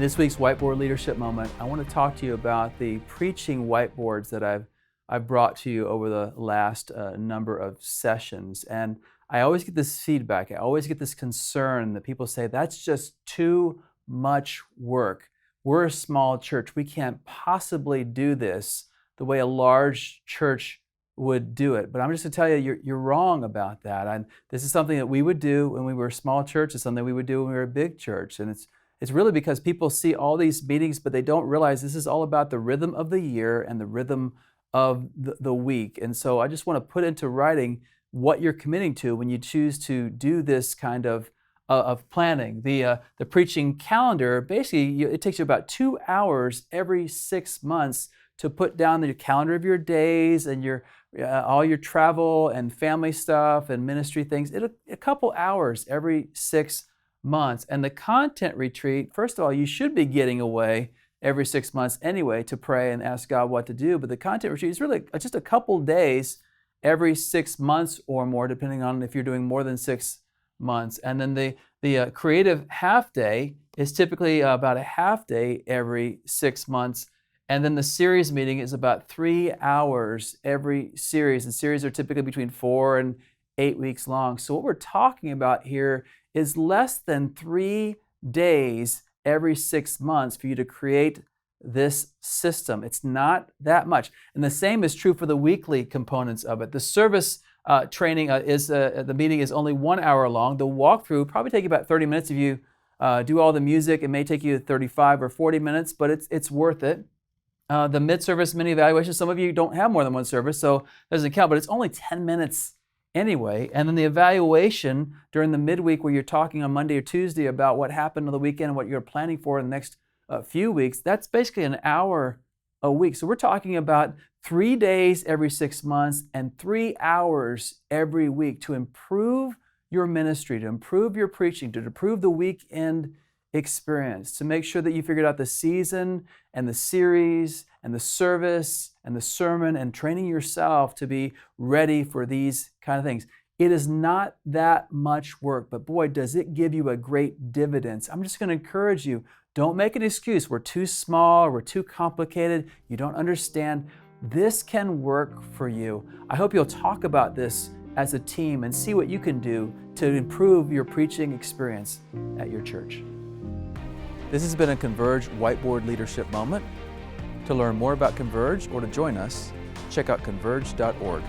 this week's Whiteboard Leadership Moment, I want to talk to you about the preaching whiteboards that I've brought to you over the last number of sessions. And I always get this feedback, I always get this concern that people say, that's just too much work. We're a small church. We can't possibly do this the way a large church would do it. But I'm just going to tell you, you're wrong about that. And this is something that we would do when we were a small church. It's something we would do when we were a big church. And it's really because people see all these meetings, but they don't realize this is all about the rhythm of the year and the rhythm of the week. And so I just want to put into writing what you're committing to when you choose to do this kind of planning. The preaching calendar, basically, it takes you about 2 hours every 6 months to put down the calendar of your days and your all your travel and family stuff and ministry things. A couple hours every 6 months. And the content retreat, first of all, you should be getting away every 6 months anyway to pray and ask God what to do. But the content retreat is really just a couple days every 6 months or more, depending on if you're doing more than 6 months. And then the creative half day is typically about a half day every 6 months. And then the series meeting is about 3 hours every series. And series are typically between 4 and 8 weeks long. So what we're talking about here is less than 3 days every 6 months for you to create this system. It's not that much. And the same is true for the weekly components of it. The service training the meeting is only 1 hour long. The walkthrough probably take you about 30 minutes if you do all the music. It may take you 35 or 40 minutes, but it's worth it. The mid-service mini evaluation, some of you don't have more than one service, so it doesn't count, but it's only 10 minutes anyway. And then the evaluation during the midweek where you're talking on Monday or Tuesday about what happened on the weekend and what you're planning for in the next few weeks, that's basically an hour a week. So we're talking about 3 days every 6 months and 3 hours every week to improve your ministry, to improve your preaching, to improve the weekend experience, to make sure that you figured out the season and the series and the service and the sermon and training yourself to be ready for these kind of things. It is not that much work, but boy, does it give you a great dividends. I'm just going to encourage you, don't make an excuse. We're too small, we're too complicated, you don't understand. This can work for you. I hope you'll talk about this as a team and see what you can do to improve your preaching experience at your church. This has been a Converge Whiteboard Leadership Moment. To learn more about Converge or to join us, check out converge.org.